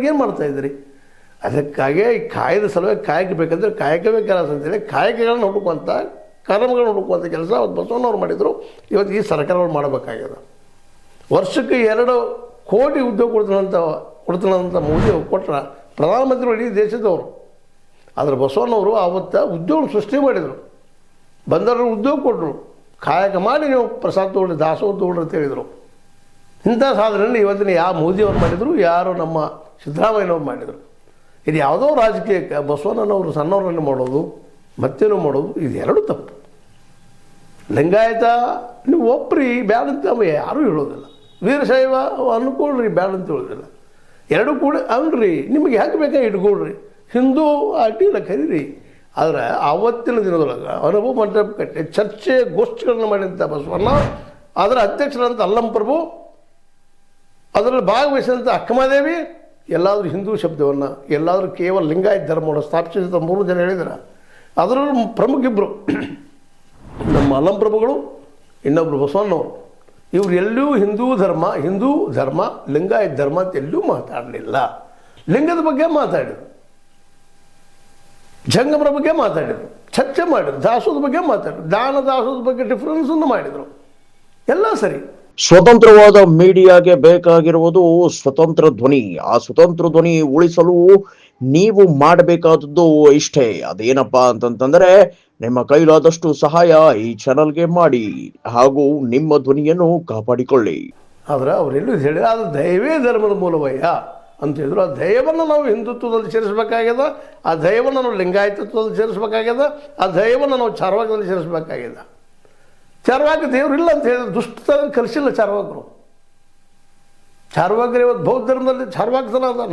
ಏನು ಮಾಡ್ತಾ ಇದ್ದೀರಿ? ಅದಕ್ಕಾಗಿ ಕಾಯದ ಸಲುವಾಗಿ ಕಾಯಕ ಬೇಕಂದ್ರೆ ಕಾಯಕವೇ ಕೆಲಸ ಅಂತೇಳಿ ಕಾಯಕಗಳನ್ನ ಹುಡುಕುವಂಥ ಕರ್ಮಗಳನ್ನ ಹುಡುಕುವಂಥ ಕೆಲಸ ಅವತ್ತು ಬಸವಣ್ಣವ್ರು ಮಾಡಿದರು. ಇವತ್ತು ಈ ಸರ್ಕಾರಗಳು ಮಾಡಬೇಕಾಗ್ಯದ. ವರ್ಷಕ್ಕೆ 2 ಕೋಟಿ ಉದ್ಯೋಗ ಕೊಡ್ತಾನಂತ ಮೋದಿ ಕೊಟ್ಟರೆ ಪ್ರಧಾನಮಂತ್ರಿಗಳು ಇಡೀ ದೇಶದವರು. ಆದರೆ ಬಸವಣ್ಣವರು ಆವತ್ತು ಉದ್ಯೋಗ ಸೃಷ್ಟಿ ಮಾಡಿದರು, ಬಂದವರು ಉದ್ಯೋಗ ಕೊಟ್ಟರು, ಕಾಯಕ ಮಾಡಿ ನೀವು ಪ್ರಸಾದ ತೊಗೊಳ್ರಿ, ದಾಸೋಹ ತೊಗೊಳ್ರಿ ಅಂತ ಹೇಳಿದರು. ಇಂಥ ಸಾಧನೆಯನ್ನು ಇವತ್ತಿನ ಯಾವ ಮೋದಿಯವ್ರು ಮಾಡಿದರು, ಯಾರು ನಮ್ಮ ಸಿದ್ದರಾಮಯ್ಯನವ್ರು ಮಾಡಿದರು. ಇದು ಯಾವುದೋ ರಾಜಕೀಯಕ್ಕೆ ಬಸವಣ್ಣನವರು ಸಣ್ಣವರನ್ನು ಮಾಡೋದು ಮತ್ತೇನೋ ಮಾಡೋದು ಇದೆರಡು ತಪ್ಪು. ಲಿಂಗಾಯತ ನೀವು ಒಪ್ಪ್ರಿ ಬ್ಯಾಡಂತ ಯಾರೂ ಹೇಳೋದಿಲ್ಲ, ವೀರಶೈವ ಅನ್ಕೊಳ್ರಿ ಬ್ಯಾಡಂತ ಹೇಳೋದಿಲ್ಲ. ಎರಡೂ ಕೂಡ ಅಲ್ರಿ, ನಿಮಗೆ ಯಾಕೆ ಬೇಕಾ ಇಟ್ಕೊಳ್ರಿ, ಹಿಂದೂ ಅಡ್ಡಿಲ್ಲ ಕರೀರಿ. ಆದರೆ ಆವತ್ತಿನ ದಿನದೊಳಗೆ ಅನುಭವ ಮಂಟಪ ಕಟ್ಟಿ ಚರ್ಚೆ ಗೋಷ್ಠಿಗಳನ್ನು ಮಾಡಿದಂಥ ಬಸವಣ್ಣ, ಅದರ ಅಧ್ಯಕ್ಷರಂತ ಅಲ್ಲಂ ಪ್ರಭು, ಅದರಲ್ಲಿ ಭಾಗವಹಿಸಿದಂಥ ಅಕ್ಕಮಹಾದೇವಿ ಎಲ್ಲಾದರೂ ಹಿಂದೂ ಶಬ್ದವನ್ನು ಎಲ್ಲಾದರೂ ಕೇವಲ ಲಿಂಗಾಯತ ಧರ್ಮವನ್ನು ಸ್ಥಾಪಿಸಿದಂಥ 3 ಜನ ಹೇಳಿದ್ದಾರೆ. ಅದರಲ್ಲಿ ಪ್ರಮುಖ ಇಬ್ಬರು ನಮ್ಮ ಅಲ್ಲಂ ಪ್ರಭುಗಳು, ಇನ್ನೊಬ್ಬರು ಬಸವಣ್ಣವರು. ಇವರು ಎಲ್ಲೂ ಹಿಂದೂ ಧರ್ಮ ಲಿಂಗಾಯತ ಧರ್ಮ ಅಂತ ಎಲ್ಲೂ ಮಾತಾಡಲಿಲ್ಲ. ಲಿಂಗದ ಬಗ್ಗೆ ಮಾತಾಡಿದರು, ಜಂಗಮರ ಬಗ್ಗೆ ಮಾತಾಡಿದರು, ಚರ್ಚೆ ಮಾಡಿದರು, ದಾಸೋದ ಬಗ್ಗೆ ಮಾತಾಡಿದರು, ದಾಸೋದ ಬಗ್ಗೆ ಡಿಫ್ರೆನ್ಸನ್ನು ಮಾಡಿದರು. ಎಲ್ಲ ಸರಿ. ಸ್ವತಂತ್ರವಾದ ಮೀಡಿಯಾಗೆ ಬೇಕಾಗಿರುವುದು ಸ್ವತಂತ್ರ ಧ್ವನಿ. ಆ ಸ್ವತಂತ್ರ ಧ್ವನಿ ಉಳಿಸಲು ನೀವು ಮಾಡಬೇಕಾದದ್ದು ಇಷ್ಟೇ. ಅದೇನಪ್ಪಾ ಅಂತಂತಂದ್ರೆ ನಿಮ್ಮ ಕೈಲಾದಷ್ಟು ಸಹಾಯ ಈ ಚಾನಲ್ಗೆ ಮಾಡಿ ಹಾಗೂ ನಿಮ್ಮ ಧ್ವನಿಯನ್ನು ಕಾಪಾಡಿಕೊಳ್ಳಿ. ಆದರೆ ಅವರೆಲ್ಲೂ ಹೇಳಿ ಅದು ದೈವೇ ಧರ್ಮದ ಮೂಲವಯ್ಯ ಅಂತ ಹೇಳಿದ್ರು. ಆ ದೈವವನ್ನು ನಾವು ಹಿಂದುತ್ವದಲ್ಲಿ ಸೇರಿಸಬೇಕಾಗ್ಯದ, ಆ ದೈವವನ್ನು ನಾವು ಲಿಂಗಾಯತತ್ವದಲ್ಲಿ ಸೇರಿಸಬೇಕಾಗ್ಯದ, ಆ ದೈವವನ್ನು ನಾವು ಚಾರ್ವಾಕದಲ್ಲಿ ಸೇರಿಸಬೇಕಾಗ್ಯದ. ಚಾರ್ವಾಕ ದೇವರಿಲ್ಲ ಅಂತ ಹೇಳಿದ್ರೆ ದುಷ್ಟತನ ಕಲಿಸಿಲ್ಲ ಚಾರ್ವಾಕರು. ಚಾರ್ವಾಕರು ಇವತ್ತು ಬೌದ್ಧ ಧರ್ಮದಲ್ಲಿ ಚಾರ್ವಾಕ